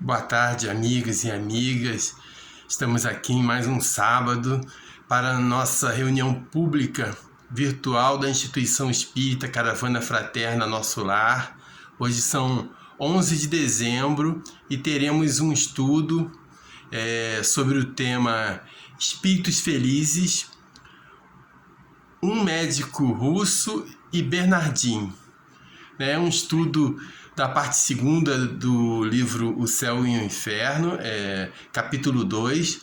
Boa tarde, amigas e amigas. Estamos aqui em mais um sábado para a nossa reunião pública virtual da Instituição Espírita Caravana Fraterna Nosso Lar. Hoje são 11 de dezembro e teremos um estudo sobre o tema Espíritos Felizes, um médico russo e Bernardin. É um estudo da parte segunda do livro O Céu e o Inferno, capítulo 2.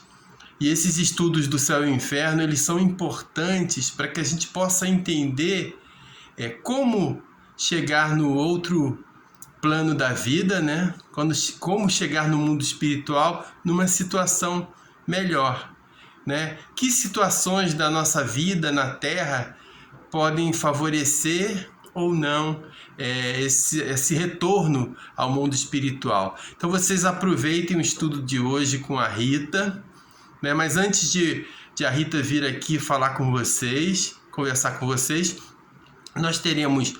E esses estudos do Céu e o Inferno, eles são importantes para que a gente possa entender como chegar no outro plano da vida, né? Como chegar no mundo espiritual numa situação melhor, né? Que situações da nossa vida na Terra podem favorecer ou não esse retorno ao mundo espiritual. Então vocês aproveitem o estudo de hoje com a Rita, né? Mas antes de a Rita vir aqui falar com vocês, conversar com vocês, nós teremos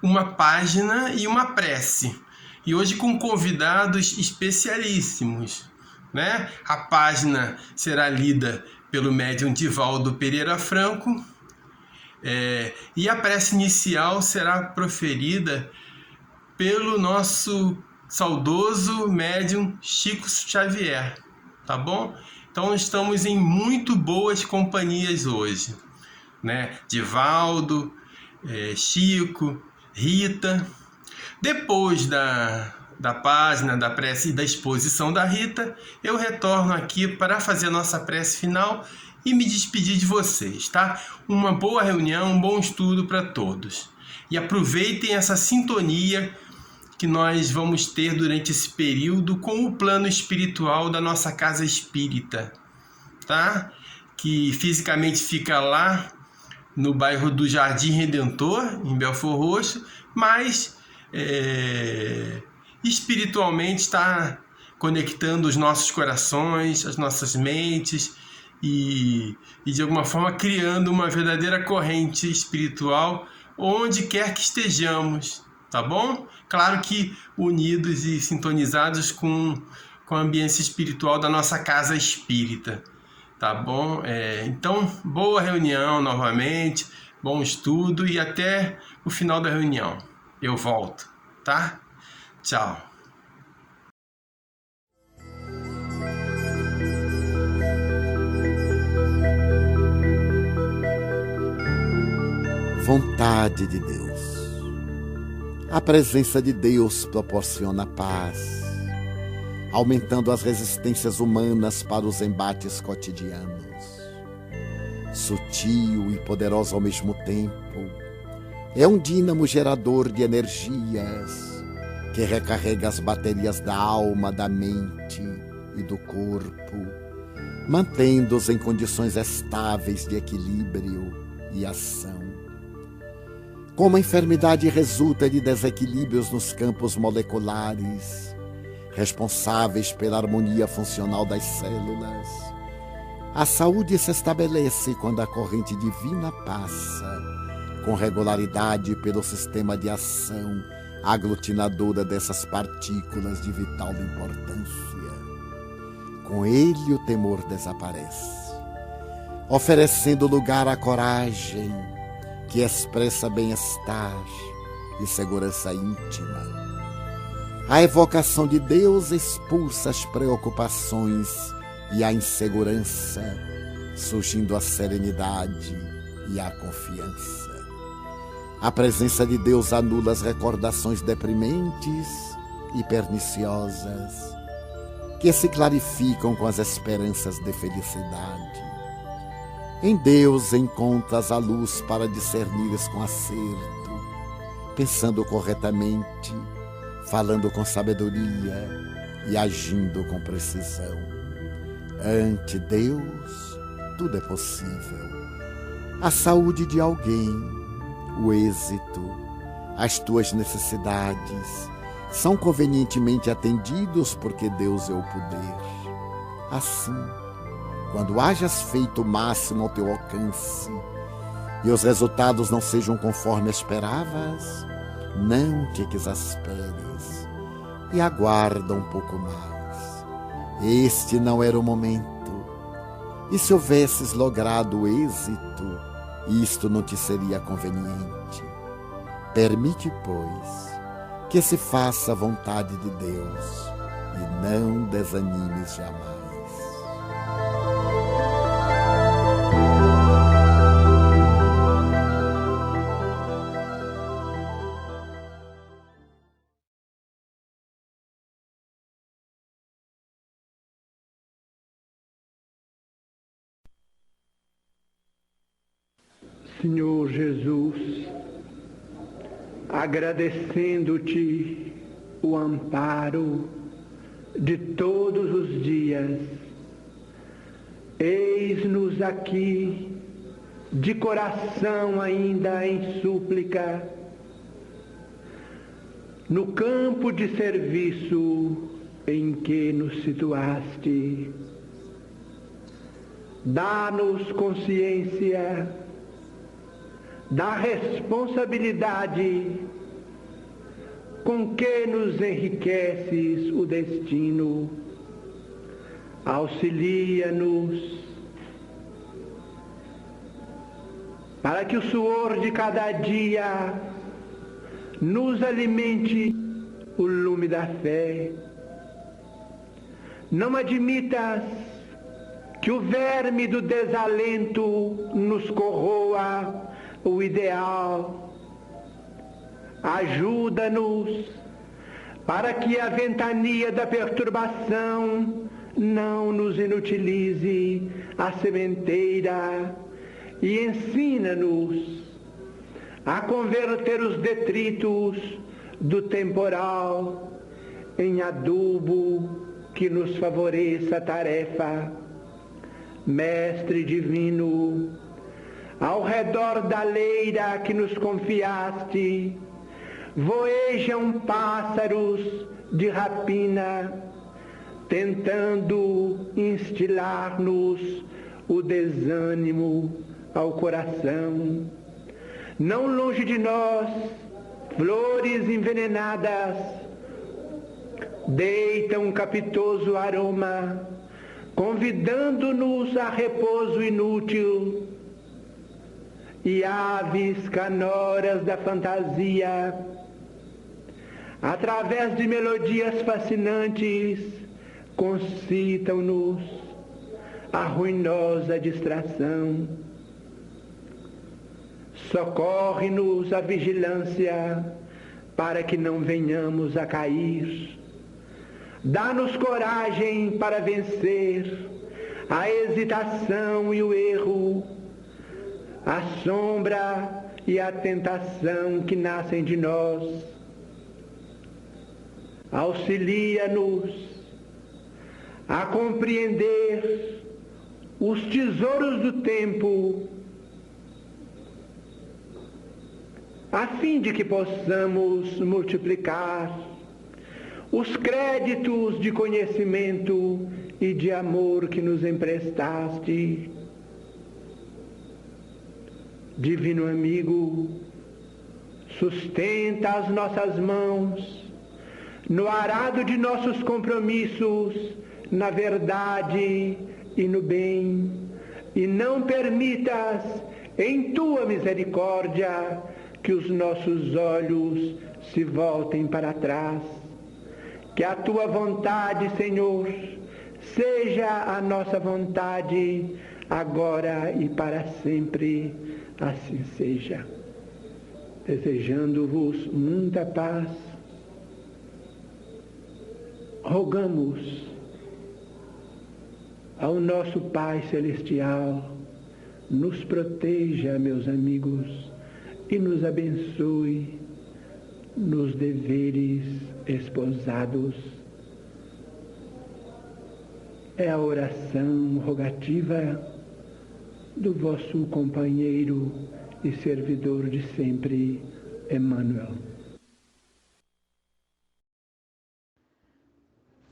uma página e uma prece. E hoje com convidados especialíssimos, né? A página será lida pelo médium Divaldo Pereira Franco, e a prece inicial será proferida pelo nosso saudoso médium Chico Xavier, tá bom? Então estamos em muito boas companhias hoje, né? Divaldo, Chico, Rita. Depois da página, da prece e da exposição da Rita, eu retorno aqui para fazer a nossa prece final e me despedir de vocês, tá? Uma boa reunião, um bom estudo para todos. E aproveitem essa sintonia que nós vamos ter durante esse período com o plano espiritual da nossa casa espírita, tá? Que fisicamente fica lá no bairro do Jardim Redentor, em Belford Roxo, mas espiritualmente está conectando os nossos corações, as nossas mentes e de alguma forma criando uma verdadeira corrente espiritual onde quer que estejamos, tá bom? Claro que unidos e sintonizados com a ambiência espiritual da nossa casa espírita, tá bom? Então, boa reunião novamente, bom estudo e até o final da reunião. Eu volto, tá? Tchau. Vontade de Deus. A presença de Deus proporciona paz, aumentando as resistências humanas para os embates cotidianos. Sutil e poderoso ao mesmo tempo, é um dínamo gerador de energias que recarrega as baterias da alma, da mente e do corpo, mantendo-os em condições estáveis de equilíbrio e ação. Como a enfermidade resulta de desequilíbrios nos campos moleculares, responsáveis pela harmonia funcional das células, a saúde se estabelece quando a corrente divina passa com regularidade pelo sistema de ação aglutinadora dessas partículas de vital importância. Com ele o temor desaparece, oferecendo lugar à coragem que expressa bem-estar e segurança íntima. A evocação de Deus expulsa as preocupações e a insegurança, surgindo a serenidade e a confiança. A presença de Deus anula as recordações deprimentes e perniciosas, que se clarificam com as esperanças de felicidade. Em Deus encontras a luz para discernires com acerto, pensando corretamente, falando com sabedoria e agindo com precisão. Ante Deus, tudo é possível. A saúde de alguém, o êxito, as tuas necessidades são convenientemente atendidos porque Deus é o poder. Assim, quando hajas feito o máximo ao teu alcance e os resultados não sejam conforme esperavas, não te exasperes. e aguarda um pouco mais. Este não era o momento. E se houvesses logrado o êxito, isto não te seria conveniente. Permite, pois, que se faça a vontade de Deus e não desanimes jamais. Senhor Jesus, agradecendo-te o amparo de todos os dias, eis-nos aqui de coração ainda em súplica, no campo de serviço em que nos situaste. Dá-nos consciência da responsabilidade com que nos enriqueces o destino. Auxilia-nos para que o suor de cada dia nos alimente o lume da fé. Não admitas que o verme do desalento nos corroa o ideal. Ajuda-nos para que a ventania da perturbação não nos inutilize a sementeira e ensina-nos a converter os detritos do temporal em adubo que nos favoreça a tarefa. Mestre divino, ao redor da leira que nos confiaste, voejam pássaros de rapina, tentando instilar-nos o desânimo ao coração. Não longe de nós, flores envenenadas deitam um capitoso aroma, convidando-nos a repouso inútil. E aves canoras da fantasia, através de melodias fascinantes, concitam-nos a ruinosa distração. Socorre-nos a vigilância para que não venhamos a cair. Dá-nos coragem para vencer a hesitação e o erro, a sombra e a tentação que nascem de nós. Auxilia-nos a compreender os tesouros do tempo, a fim de que possamos multiplicar os créditos de conhecimento e de amor que nos emprestaste. Divino amigo, sustenta as nossas mãos no arado de nossos compromissos, na verdade e no bem, e não permitas, em tua misericórdia, que os nossos olhos se voltem para trás. Que a tua vontade, Senhor, seja a nossa vontade, agora e para sempre. Assim seja. Desejando-vos muita paz, rogamos ao nosso Pai Celestial, nos proteja, meus amigos, e nos abençoe nos deveres esposados. É a oração rogativa do vosso companheiro e servidor de sempre, Emmanuel.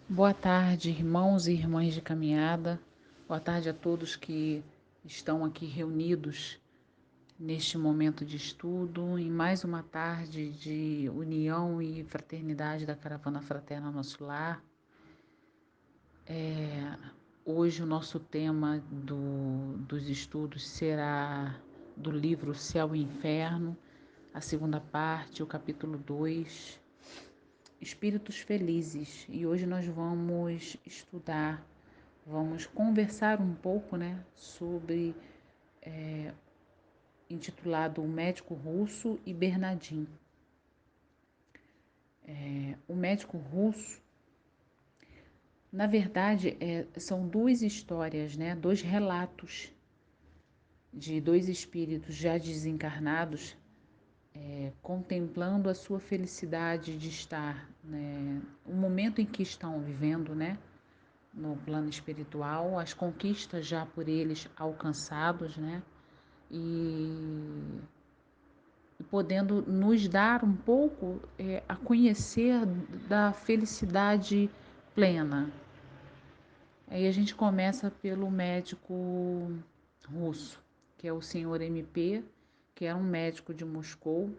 Boa tarde, irmãos e irmãs de caminhada. Boa tarde a todos que estão aqui reunidos neste momento de estudo, em mais uma tarde de união e fraternidade da Caravana Fraterna Nosso Lar. Hoje o nosso tema dos estudos será do livro Céu e Inferno, a segunda parte, o capítulo 2, Espíritos Felizes. E hoje nós vamos estudar, vamos conversar um pouco, sobre, intitulado O Médico Russo e Bernardin. O médico russo, na verdade, são duas histórias, dois relatos de dois espíritos já desencarnados, contemplando a sua felicidade de estar, o momento em que estão vivendo, no plano espiritual, as conquistas já por eles alcançados, e podendo nos dar um pouco a conhecer da felicidade plena. Aí a gente começa pelo médico russo, que é o senhor MP, que era um médico de Moscou,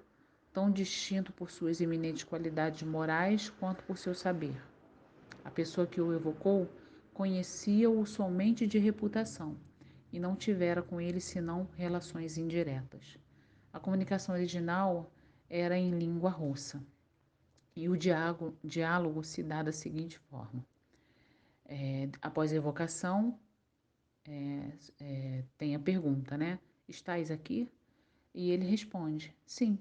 tão distinto por suas eminentes qualidades morais quanto por seu saber. A pessoa que o evocou conhecia-o somente de reputação e não tivera com ele senão relações indiretas. A comunicação original era em língua russa e o diálogo se dá da seguinte forma. Após a evocação, tem a pergunta, Estais aqui? E ele responde, sim.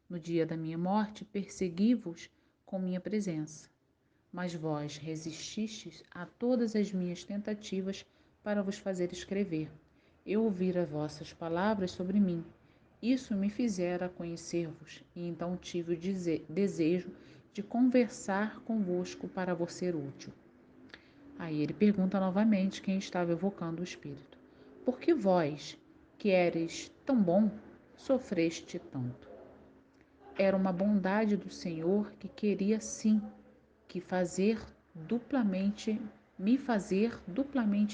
No dia da minha morte, persegui-vos com minha presença, mas vós resististes a todas as minhas tentativas para vos fazer escrever. Eu ouvira vossas palavras sobre mim. Isso me fizera conhecer-vos, e então tive o desejo de conversar convosco para vos ser útil. Aí ele pergunta novamente quem estava evocando o espírito. Por que vós, que eres tão bom, sofreste tanto? Era uma bondade do Senhor que queria sim me fazer duplamente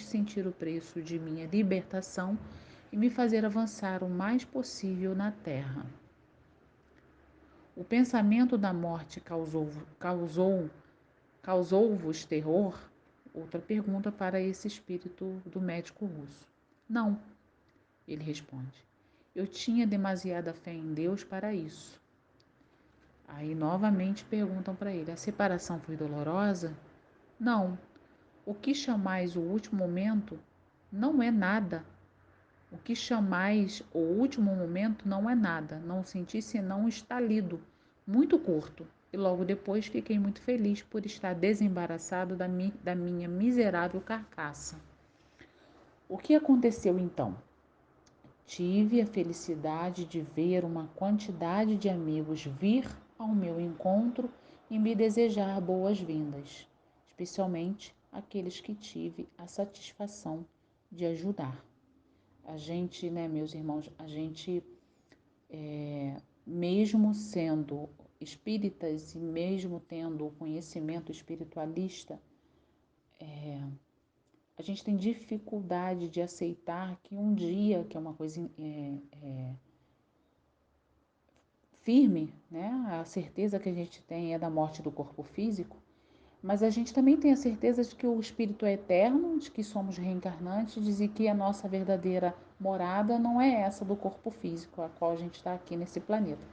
sentir o preço de minha libertação e me fazer avançar o mais possível na terra. O pensamento da morte causou-vos terror? Outra pergunta para esse espírito do médico russo. Não, ele responde. Eu tinha demasiada fé em Deus para isso. Aí novamente perguntam para ele, a separação foi dolorosa? Não. O que chamais o último momento não é nada. O que chamais o último momento não é nada. Não senti senão um estalido, muito curto. E logo depois fiquei muito feliz por estar desembaraçado da minha miserável carcaça. O que aconteceu então? Tive a felicidade de ver uma quantidade de amigos vir ao meu encontro e me desejar boas-vindas, especialmente aqueles que tive a satisfação de ajudar. A gente, meus irmãos, mesmo sendo espíritas e mesmo tendo o conhecimento espiritualista, a gente tem dificuldade de aceitar que um dia, que é uma coisa firme, a certeza que a gente tem é da morte do corpo físico, mas a gente também tem a certeza de que o espírito é eterno, de que somos reencarnantes e que a nossa verdadeira morada não é essa do corpo físico, a qual a gente está aqui nesse planeta.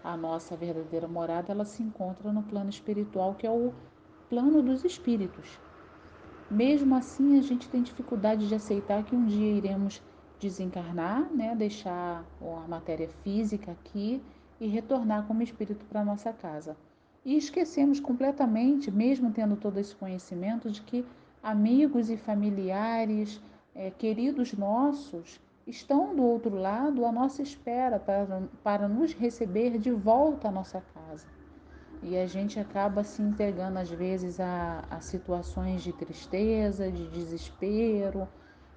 A nossa verdadeira morada, ela se encontra no plano espiritual, que é o plano dos espíritos. Mesmo assim, a gente tem dificuldade de aceitar que um dia iremos desencarnar, deixar a matéria física aqui e retornar como espírito para nossa casa. E esquecemos completamente, mesmo tendo todo esse conhecimento, de que amigos e familiares, queridos nossos, estão do outro lado à nossa espera para nos receber de volta à nossa casa. E a gente acaba se entregando, às vezes, a situações de tristeza, de desespero,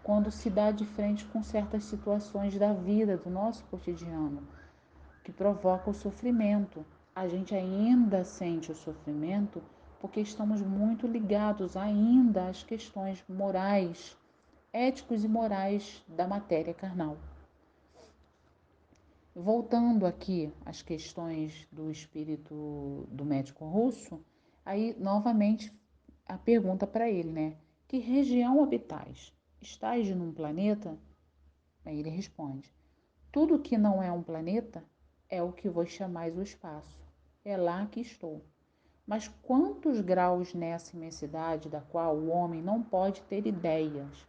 quando se dá de frente com certas situações da vida, do nosso cotidiano, que provoca o sofrimento. A gente ainda sente o sofrimento porque estamos muito ligados ainda às questões morais, éticos e morais da matéria carnal. Voltando aqui às questões do espírito do médico russo, aí novamente a pergunta para ele, né? Que região habitais? Estais num planeta? Aí ele responde: tudo que não é um planeta é o que vos chamais o espaço. É lá que estou. Mas quantos graus nessa imensidade da qual o homem não pode ter ideias?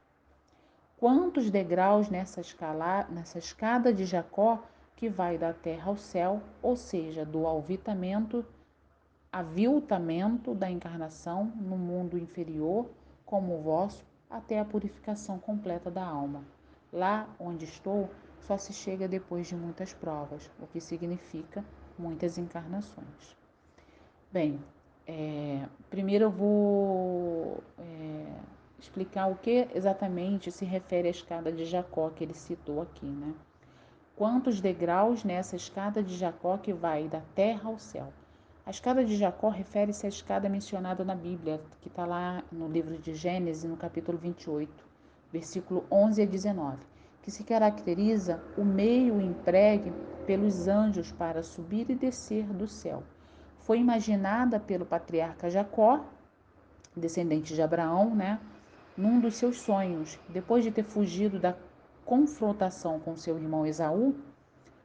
Quantos degraus nessa escada de Jacó que vai da terra ao céu, ou seja, do aviltamento da encarnação no mundo inferior, como o vosso, até a purificação completa da alma. Lá onde estou, só se chega depois de muitas provas, o que significa muitas encarnações. Bem, primeiro eu vou explicar o que exatamente se refere à escada de Jacó que ele citou aqui, né? Quantos degraus nessa escada de Jacó que vai da terra ao céu? A escada de Jacó refere-se à escada mencionada na Bíblia, que está lá no livro de Gênesis, no capítulo 28, versículo 11 a 19, que se caracteriza o meio empregue pelos anjos para subir e descer do céu. Foi imaginada pelo patriarca Jacó, descendente de Abraão, né, num dos seus sonhos, depois de ter fugido da confrontação com seu irmão Esaú.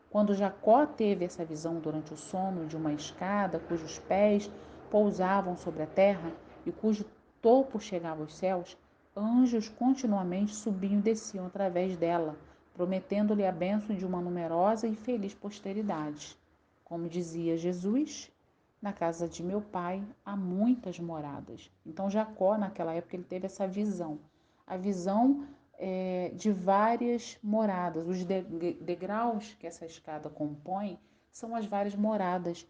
Quando Jacó teve essa visão durante o sono de uma escada cujos pés pousavam sobre a terra e cujo topo chegava aos céus, anjos continuamente subiam e desciam através dela, prometendo-lhe a bênção de uma numerosa e feliz posteridade. Como dizia Jesus, na casa de meu pai há muitas moradas. Então Jacó, naquela época, ele teve essa visão. A visão de várias moradas. Os degraus que essa escada compõe são as várias moradas,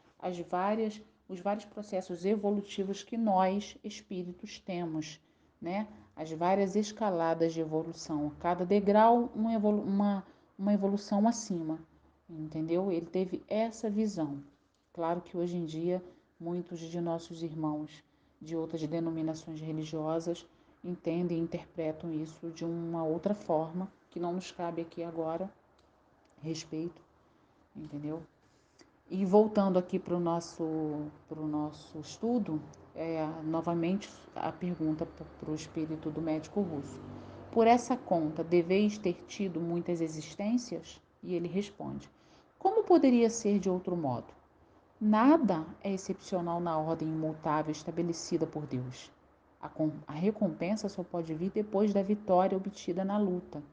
os vários processos evolutivos que nós, espíritos, temos, né? As várias escaladas de evolução. Cada degrau, uma evolução acima, entendeu? Ele teve essa visão. Claro que hoje em dia, muitos de nossos irmãos de outras denominações religiosas entendem e interpretam isso de uma outra forma, que não nos cabe aqui agora, respeito, entendeu? E voltando aqui para o nosso estudo, novamente a pergunta para o espírito do médico russo. Por essa conta, deveis ter tido muitas existências? E ele responde: como poderia ser de outro modo? Nada é excepcional na ordem imutável estabelecida por Deus. A recompensa só pode vir depois da vitória obtida na luta.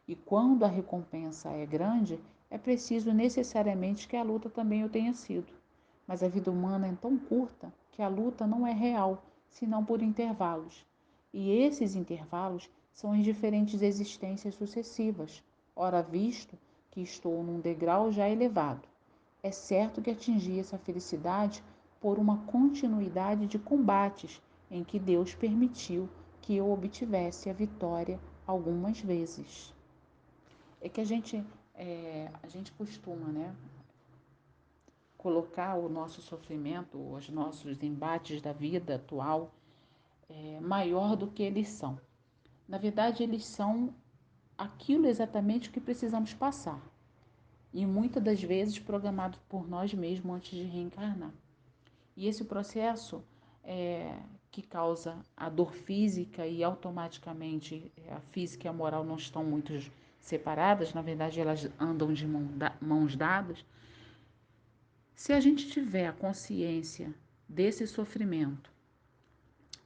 E quando a recompensa é grande, é preciso necessariamente que a luta também o tenha sido. Mas a vida humana é tão curta que a luta não é real, senão por intervalos. E esses intervalos são as diferentes existências sucessivas. Ora, visto que estou num degrau já elevado, é certo que atingi essa felicidade por uma continuidade de combates em que Deus permitiu que eu obtivesse a vitória algumas vezes. É que a gente costuma, né, colocar o nosso sofrimento, os nossos embates da vida atual, maior do que eles são. Na verdade, eles são aquilo exatamente que precisamos passar. E muitas das vezes programados por nós mesmos antes de reencarnar. E esse processo que causa a dor física e automaticamente a física e a moral não estão muito separadas, na verdade elas andam de mãos dadas. Se a gente tiver a consciência desse sofrimento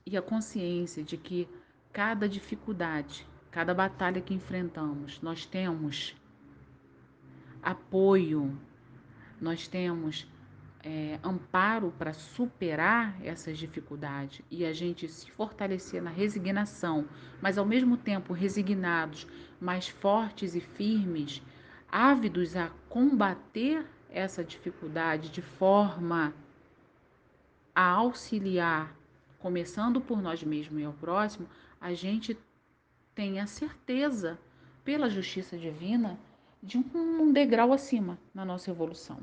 e a consciência de que cada dificuldade, cada batalha que enfrentamos, nós temos apoio, nós temos amparo para superar essas dificuldades e a gente se fortalecer na resignação, mas ao mesmo tempo resignados, mais fortes e firmes, ávidos a combater essa dificuldade de forma a auxiliar, começando por nós mesmos e ao próximo, a gente tem a certeza, pela justiça divina, de um degrau acima na nossa evolução.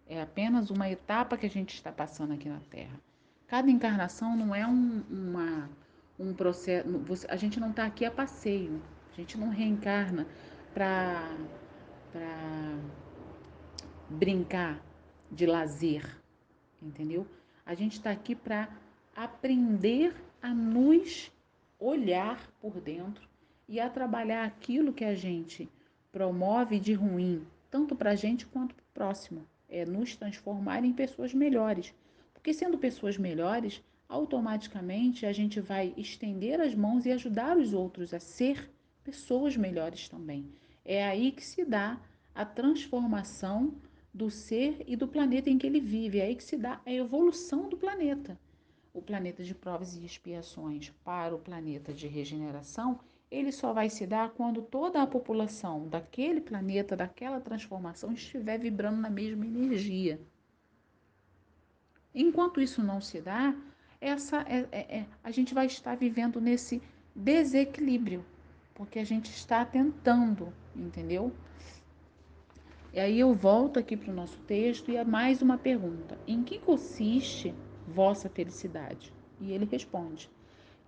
É apenas uma etapa que a gente está passando aqui na Terra. Cada encarnação não é um processo. A gente não está aqui a passeio. A gente não reencarna para para brincar de lazer, entendeu? A gente está aqui para aprender a nos olhar por dentro e a trabalhar aquilo que a gente promove de ruim, tanto para a gente quanto para o próximo. É nos transformar em pessoas melhores. Porque sendo pessoas melhores, automaticamente a gente vai estender as mãos e ajudar os outros a ser pessoas melhores também. É aí que se dá a transformação do ser e do planeta em que ele vive. É aí que se dá a evolução do planeta. O planeta de provas e expiações para o planeta de regeneração, ele só vai se dar quando toda a população daquele planeta, daquela transformação, estiver vibrando na mesma energia. Enquanto isso não se dá, a gente vai estar vivendo nesse desequilíbrio, porque a gente está tentando, entendeu? E aí eu volto aqui para o nosso texto e é mais uma pergunta. Em que consiste vossa felicidade? E ele responde: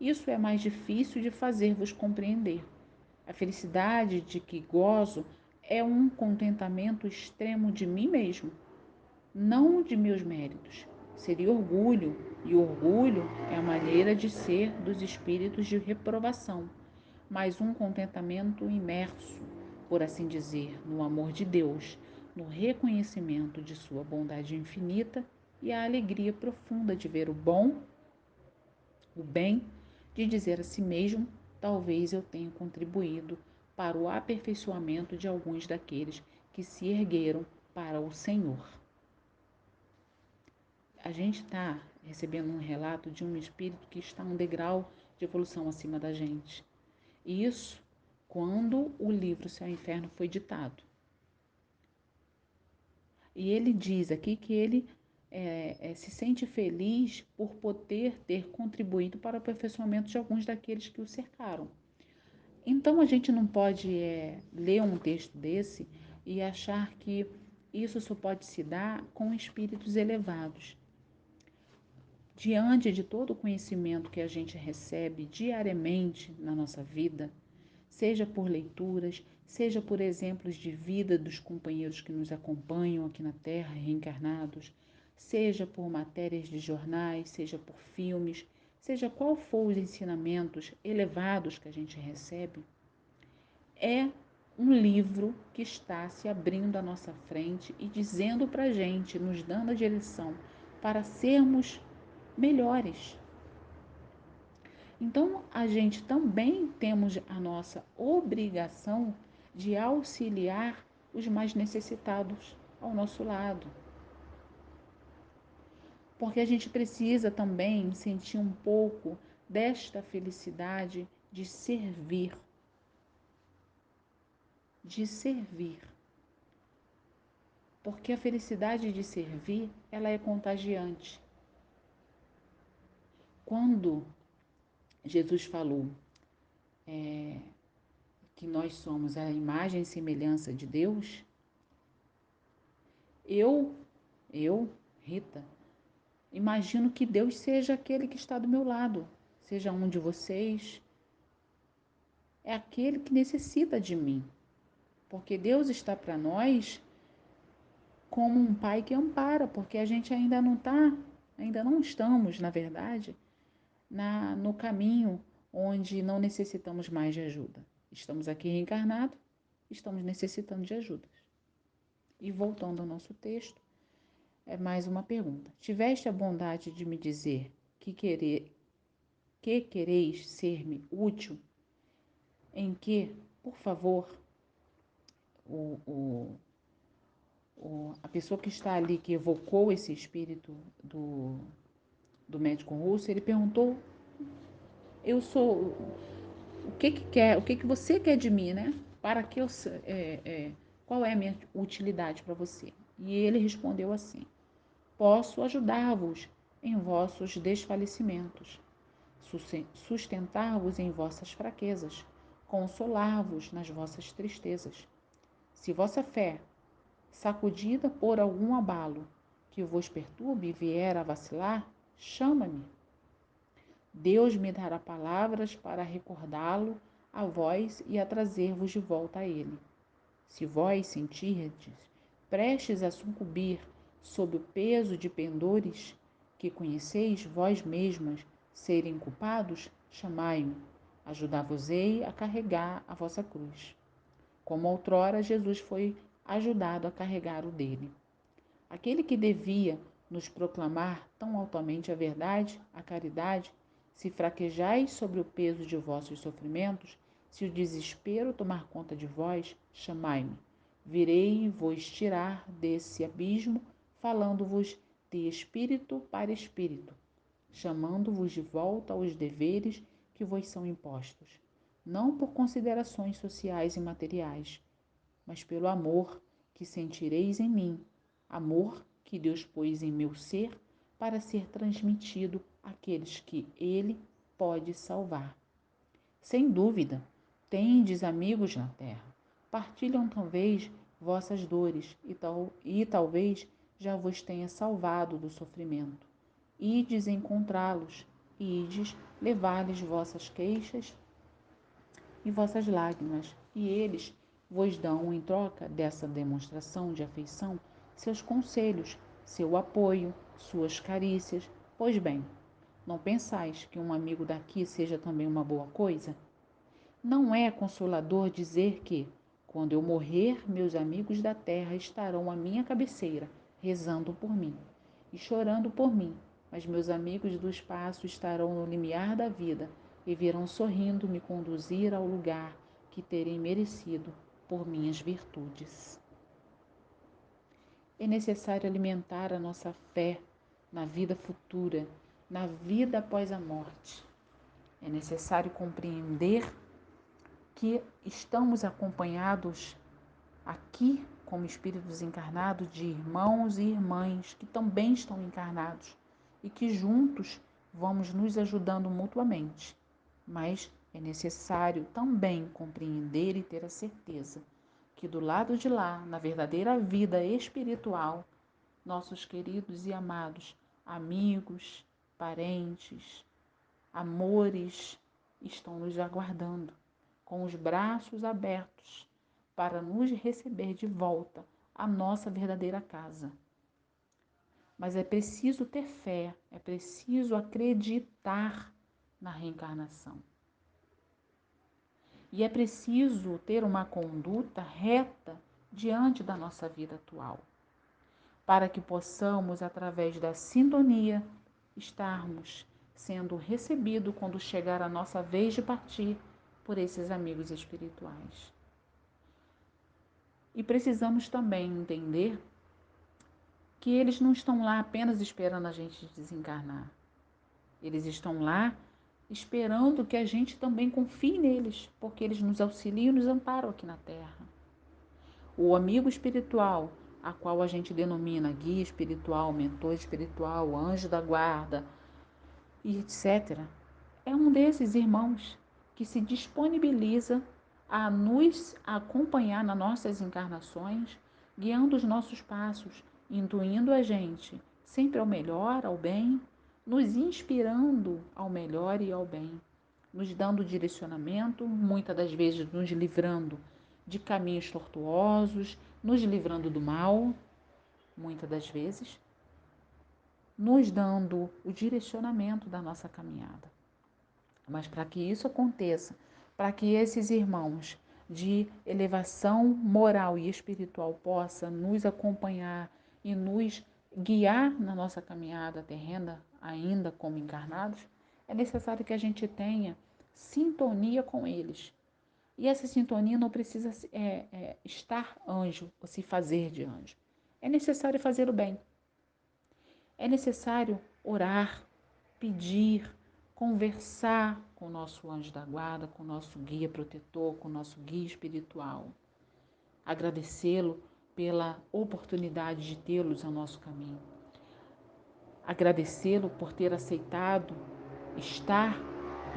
isso é mais difícil de fazer-vos compreender. A felicidade de que gozo é um contentamento extremo de mim mesmo, não de meus méritos. Seria orgulho, e orgulho é a maneira de ser dos espíritos de reprovação, mas um contentamento imerso, por assim dizer, no amor de Deus, no reconhecimento de sua bondade infinita e a alegria profunda de ver o bom, o bem, de dizer a si mesmo: talvez eu tenha contribuído para o aperfeiçoamento de alguns daqueles que se ergueram para o Senhor. A gente está recebendo um relato de um espírito que está um degrau de evolução acima da gente. Isso quando o livro Céu e Inferno foi ditado. E ele diz aqui que ele se sente feliz por poder ter contribuído para o aperfeiçoamento de alguns daqueles que o cercaram. Então a gente não pode ler um texto desse e achar que isso só pode se dar com espíritos elevados. Diante de todo o conhecimento que a gente recebe diariamente na nossa vida, seja por leituras, seja por exemplos de vida dos companheiros que nos acompanham aqui na Terra, reencarnados, seja por matérias de jornais, seja por filmes, seja qual for os ensinamentos elevados que a gente recebe, é um livro que está se abrindo à nossa frente e dizendo para a gente, nos dando a direção para sermos melhores. Então, a gente também temos a nossa obrigação de auxiliar os mais necessitados ao nosso lado. Porque a gente precisa também sentir um pouco desta felicidade de servir. De servir. Porque a felicidade de servir, ela é contagiante. Quando Jesus falou que nós somos a imagem e semelhança de Deus, eu, Rita, imagino que Deus seja aquele que está do meu lado, seja um de vocês, é aquele que necessita de mim, porque Deus está para nós como um pai que ampara, porque a gente ainda não estamos, na verdade, no caminho onde não necessitamos mais de ajuda. Estamos aqui reencarnados, estamos necessitando de ajuda. E voltando ao nosso texto, é mais uma pergunta. Tiveste a bondade de me dizer que quereis ser-me útil, em que, por favor, a pessoa que está ali, que evocou esse espírito do médico russo, ele perguntou: eu sou, o que você quer de mim, né? Para que qual é a minha utilidade para você? E ele respondeu assim: posso ajudar-vos em vossos desfalecimentos, sustentar-vos em vossas fraquezas, consolar-vos nas vossas tristezas. Se vossa fé, sacudida por algum abalo que vos perturbe e vier a vacilar, chama-me. Deus me dará palavras para recordá-lo a vós e a trazer-vos de volta a ele. Se vós sentirdes prestes a sucumbir sob o peso de pendores que conheceis vós mesmas serem culpados, chamai-me, ajudar-vos-ei a carregar a vossa cruz. Como outrora Jesus foi ajudado a carregar o dele. Aquele que devia nos proclamar tão altamente a verdade, a caridade, se fraquejais sobre o peso de vossos sofrimentos, se o desespero tomar conta de vós, chamai-me. Virei vos tirar desse abismo, falando-vos de espírito para espírito, chamando-vos de volta aos deveres que vos são impostos, não por considerações sociais e materiais, mas pelo amor que sentireis em mim, amor que Deus pôs em meu ser para ser transmitido àqueles que Ele pode salvar. Sem dúvida, tendes amigos na terra, partilham talvez vossas dores e talvez já vos tenha salvado do sofrimento. Ides encontrá-los, ides levar-lhes vossas queixas e vossas lágrimas, e eles vos dão, em troca dessa demonstração de afeição, seus conselhos, seu apoio, suas carícias. Pois bem, não pensais que um amigo daqui seja também uma boa coisa? Não é consolador dizer que, quando eu morrer, meus amigos da terra estarão à minha cabeceira, rezando por mim e chorando por mim, mas meus amigos do espaço estarão no limiar da vida e virão sorrindo me conduzir ao lugar que terei merecido por minhas virtudes. É necessário alimentar a nossa fé na vida futura, na vida após a morte. É necessário compreender que estamos acompanhados aqui como espíritos encarnados de irmãos e irmãs que também estão encarnados e que juntos vamos nos ajudando mutuamente. Mas é necessário também compreender e ter a certeza que do lado de lá, na verdadeira vida espiritual, nossos queridos e amados amigos, parentes, amores estão nos aguardando com os braços abertos para nos receber de volta à nossa verdadeira casa. Mas é preciso ter fé, é preciso acreditar na reencarnação. E é preciso ter uma conduta reta diante da nossa vida atual, para que possamos, através da sintonia, estarmos sendo recebidos quando chegar a nossa vez de partir por esses amigos espirituais. E precisamos também entender que eles não estão lá apenas esperando a gente desencarnar. Eles estão lá esperando que a gente também confie neles, porque eles nos auxiliam e nos amparam aqui na Terra. O amigo espiritual, a qual a gente denomina guia espiritual, mentor espiritual, anjo da guarda, e etc., é um desses irmãos que se disponibiliza a nos acompanhar nas nossas encarnações, guiando os nossos passos, intuindo a gente sempre ao melhor, ao bem, nos inspirando ao melhor e ao bem, nos dando direcionamento, muitas das vezes nos livrando de caminhos tortuosos, nos livrando do mal, muitas das vezes, nos dando o direcionamento da nossa caminhada. Mas para que isso aconteça, para que esses irmãos de elevação moral e espiritual possam nos acompanhar e nos guiar na nossa caminhada terrena, ainda como encarnados, é necessário que a gente tenha sintonia com eles. E essa sintonia não precisa estar anjo ou se fazer de anjo. É necessário fazer o bem. É necessário orar, pedir, conversar com o nosso anjo da guarda, com o nosso guia protetor, com o nosso guia espiritual. Agradecê-lo pela oportunidade de tê-los ao nosso caminho. Agradecê-lo por ter aceitado estar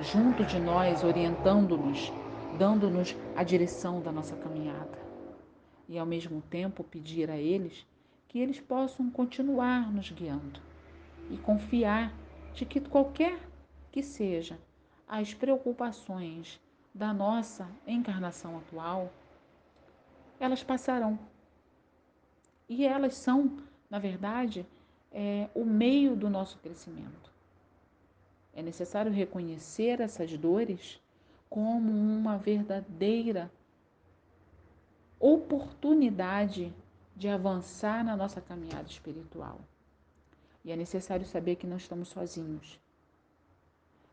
junto de nós, orientando-nos, dando-nos a direção da nossa caminhada. E ao mesmo tempo pedir a eles que eles possam continuar nos guiando e confiar de que qualquer que seja as preocupações da nossa encarnação atual, elas passarão. E elas são, na verdade, o meio do nosso crescimento. É necessário reconhecer essas dores como uma verdadeira oportunidade de avançar na nossa caminhada espiritual. E é necessário saber que não estamos sozinhos.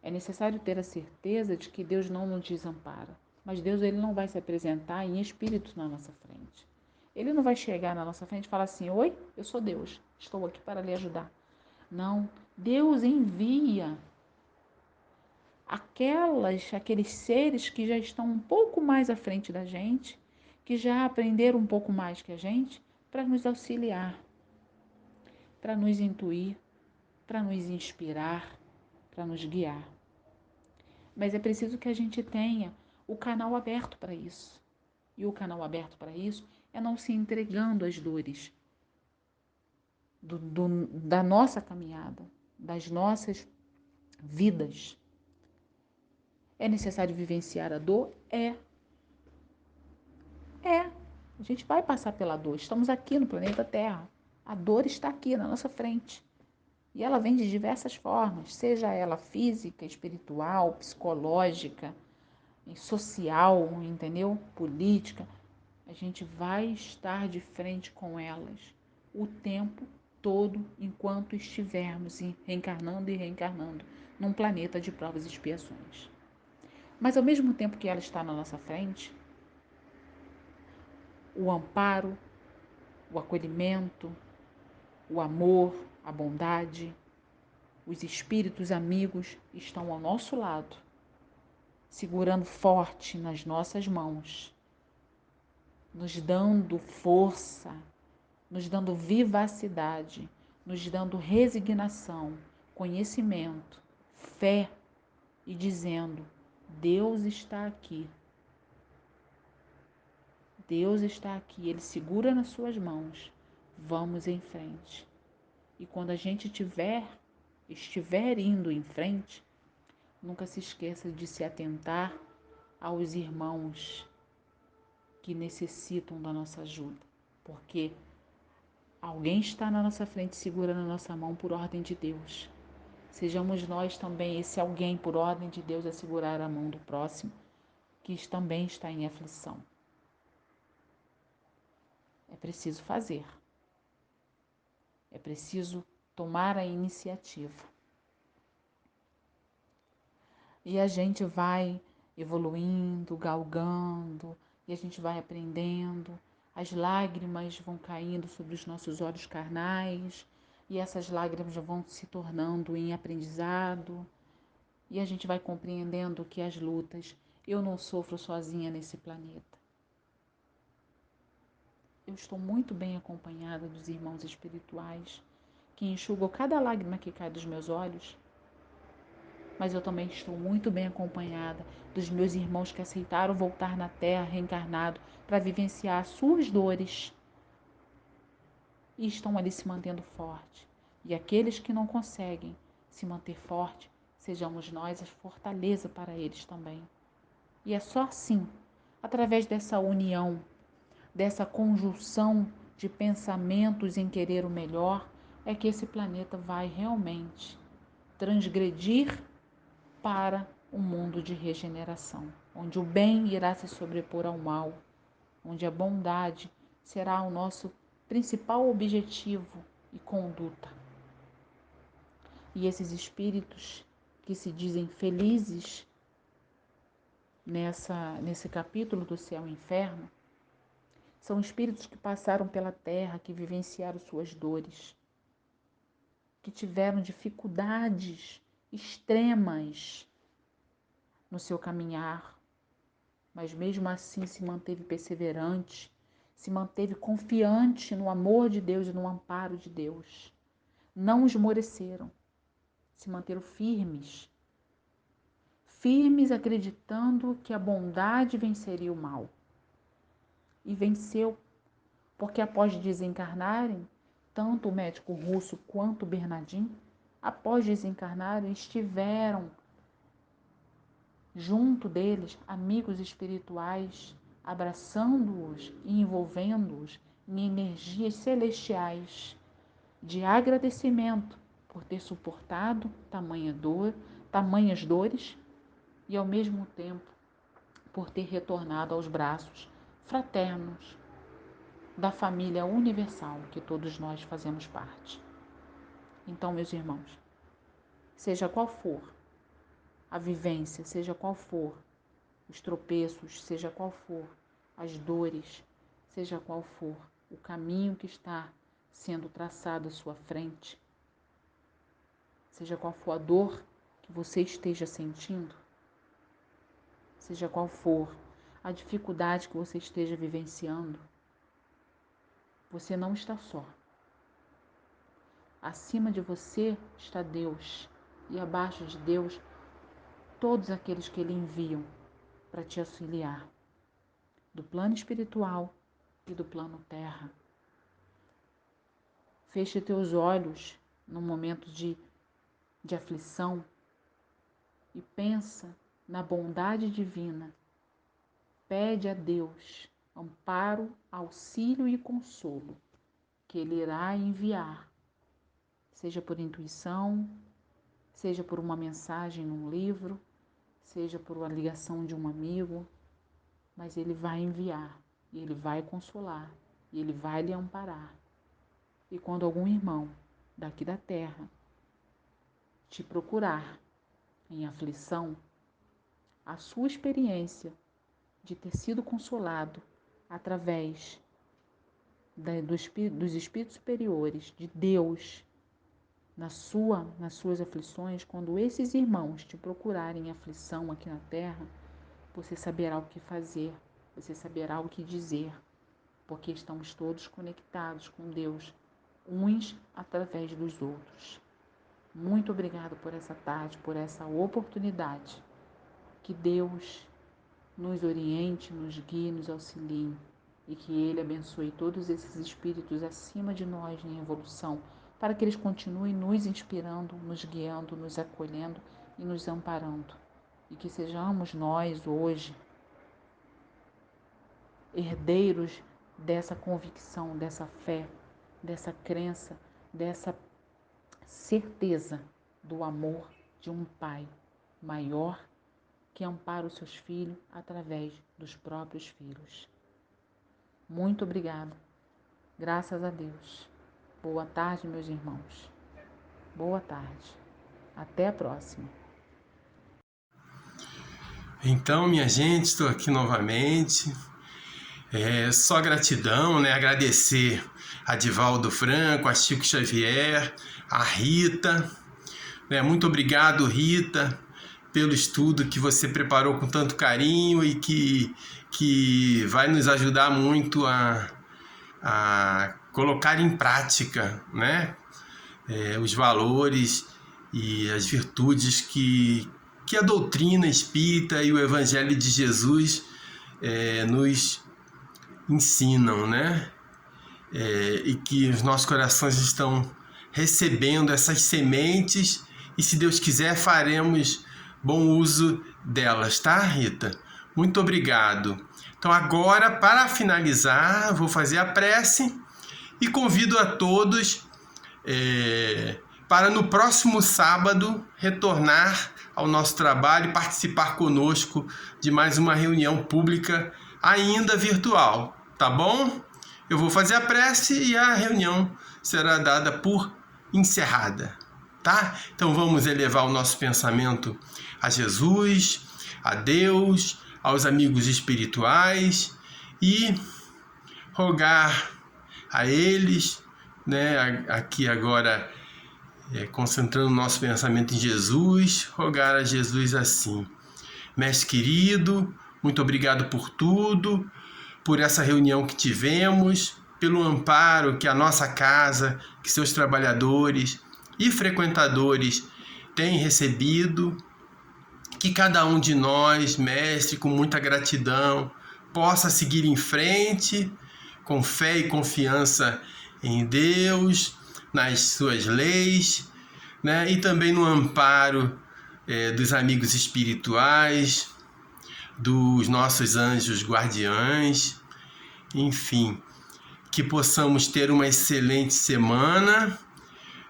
É necessário ter a certeza de que Deus não nos desampara. Mas Deus, ele não vai se apresentar em espírito na nossa frente. Ele não vai chegar na nossa frente e falar assim: oi, eu sou Deus, estou aqui para lhe ajudar. Não, Deus envia aqueles seres que já estão um pouco mais à frente da gente, que já aprenderam um pouco mais que a gente, para nos auxiliar, para nos intuir, para nos inspirar, para nos guiar. Mas é preciso que a gente tenha o canal aberto para isso. E o canal aberto para isso é não se entregando às dores da nossa caminhada, das nossas vidas. É necessário vivenciar a dor? É. A gente vai passar pela dor. Estamos aqui no planeta Terra. A dor está aqui na nossa frente. E ela vem de diversas formas, seja ela física, espiritual, psicológica, social, entendeu? Política. A gente vai estar de frente com elas o tempo todo enquanto estivermos reencarnando e reencarnando num planeta de provas e expiações. Mas ao mesmo tempo que ela está na nossa frente, o amparo, o acolhimento, o amor, a bondade, os espíritos amigos estão ao nosso lado, segurando forte nas nossas mãos, nos dando força, nos dando vivacidade, nos dando resignação, conhecimento, fé e dizendo: Deus está aqui. Deus está aqui, Ele segura nas suas mãos. Vamos em frente. E quando a gente estiver indo em frente, nunca se esqueça de se atentar aos irmãos que necessitam da nossa ajuda, porque alguém está na nossa frente segurando a nossa mão por ordem de Deus. Sejamos nós também esse alguém por ordem de Deus a segurar a mão do próximo, que também está em aflição. É preciso fazer. É preciso tomar a iniciativa. E a gente vai evoluindo, galgando, e a gente vai aprendendo. As lágrimas vão caindo sobre os nossos olhos carnais, e essas lágrimas vão se tornando em aprendizado. E a gente vai compreendendo que as lutas, eu não sofro sozinha nesse planeta. Eu estou muito bem acompanhada dos irmãos espirituais, que enxugam cada lágrima que cai dos meus olhos. Mas eu também estou muito bem acompanhada dos meus irmãos que aceitaram voltar na Terra reencarnado para vivenciar suas dores e estão ali se mantendo forte. E aqueles que não conseguem se manter forte, sejamos nós a fortaleza para eles também. E é só assim, através dessa união, dessa conjunção de pensamentos em querer o melhor, é que esse planeta vai realmente transgredir para um mundo de regeneração, onde o bem irá se sobrepor ao mal, onde a bondade será o nosso principal objetivo e conduta. E esses espíritos que se dizem felizes nesse capítulo do Céu e Inferno, são espíritos que passaram pela terra, que vivenciaram suas dores, que tiveram dificuldades extremas no seu caminhar, mas mesmo assim se manteve perseverante, se manteve confiante no amor de Deus e no amparo de Deus. Não esmoreceram, se manteram firmes, acreditando que a bondade venceria o mal. E venceu, porque após desencarnarem, tanto o médico russo quanto o Bernardin, após desencarnarem, estiveram junto deles amigos espirituais abraçando-os e envolvendo-os em energias celestiais de agradecimento por ter suportado tamanhas dores e, ao mesmo tempo, por ter retornado aos braços fraternos da família universal que todos nós fazemos parte. Então, meus irmãos, seja qual for a vivência, seja qual for os tropeços, seja qual for as dores, seja qual for o caminho que está sendo traçado à sua frente, seja qual for a dor que você esteja sentindo, seja qual for a dificuldade que você esteja vivenciando, você não está só. Acima de você está Deus e abaixo de Deus todos aqueles que Ele enviam para te auxiliar, do plano espiritual e do plano terra. Feche teus olhos no momento de aflição e pensa na bondade divina. Pede a Deus amparo, auxílio e consolo que Ele irá enviar, seja por intuição, seja por uma mensagem num livro, seja por uma ligação de um amigo, mas Ele vai enviar, e Ele vai consolar, e Ele vai lhe amparar. E quando algum irmão daqui da terra te procurar em aflição, a sua experiência de ter sido consolado através dos espíritos superiores, de Deus, nas suas aflições, quando esses irmãos te procurarem em aflição aqui na terra, você saberá o que fazer, você saberá o que dizer, porque estamos todos conectados com Deus, uns através dos outros. Muito obrigado por essa tarde, por essa oportunidade. Que Deus nos oriente, nos guie, nos auxilie e que Ele abençoe todos esses espíritos acima de nós em evolução, para que eles continuem nos inspirando, nos guiando, nos acolhendo e nos amparando. E que sejamos nós hoje herdeiros dessa convicção, dessa fé, dessa crença, dessa certeza do amor de um Pai maior que ampara os seus filhos através dos próprios filhos. Muito obrigada. Graças a Deus. Boa tarde, meus irmãos. Boa tarde. Até a próxima. Então, minha gente, estou aqui novamente. Só gratidão, né? Agradecer a Divaldo Franco, a Chico Xavier, a Rita. Muito obrigado, Rita, pelo estudo que você preparou com tanto carinho e que vai nos ajudar muito a colocar em prática, né? Os valores e as virtudes que a doutrina espírita e o Evangelho de Jesus nos ensinam, né? E que os nossos corações estão recebendo essas sementes e, se Deus quiser, faremos bom uso delas, tá, Rita? Muito obrigado. Então, agora, para finalizar, vou fazer a prece e convido a todos para no próximo sábado retornar ao nosso trabalho e participar conosco de mais uma reunião pública ainda virtual, tá bom? Eu vou fazer a prece e a reunião será dada por encerrada, tá? Então vamos elevar o nosso pensamento a Jesus, a Deus, aos amigos espirituais e rogar a eles, né, aqui agora concentrando o nosso pensamento em Jesus, rogar a Jesus assim: Mestre querido, muito obrigado por tudo, por essa reunião que tivemos, pelo amparo que a nossa casa, que seus trabalhadores e frequentadores têm recebido, que cada um de nós, Mestre, com muita gratidão, possa seguir em frente, com fé e confiança em Deus, nas suas leis, né? E também no amparo dos amigos espirituais, dos nossos anjos guardiães, enfim, que possamos ter uma excelente semana,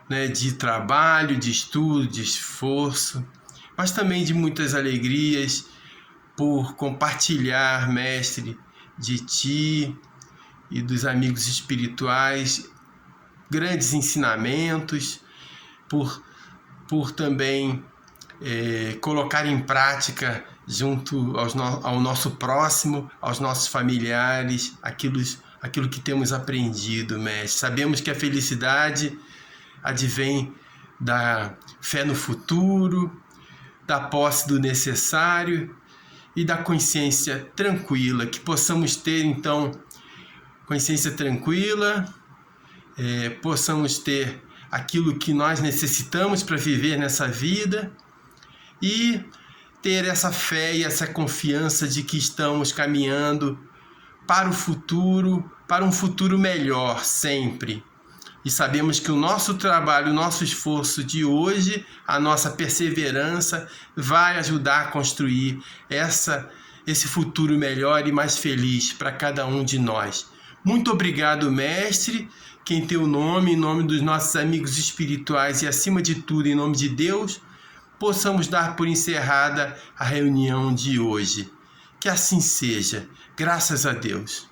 né, de trabalho, de estudo, de esforço, mas também de muitas alegrias por compartilhar, Mestre, de Ti e dos amigos espirituais, grandes ensinamentos, por também colocar em prática junto ao nosso próximo, aos nossos familiares, aquilo que temos aprendido, Mestre. Sabemos que a felicidade advém da fé no futuro, da posse do necessário e da consciência tranquila, que possamos ter, então, consciência tranquila, possamos ter aquilo que nós necessitamos para viver nessa vida e ter essa fé e essa confiança de que estamos caminhando para o futuro, para um futuro melhor sempre. E sabemos que o nosso trabalho, o nosso esforço de hoje, a nossa perseverança vai ajudar a construir esse futuro melhor e mais feliz para cada um de nós. Muito obrigado, Mestre, que em Teu nome, em nome dos nossos amigos espirituais e, acima de tudo, em nome de Deus, possamos dar por encerrada a reunião de hoje. Que assim seja. Graças a Deus.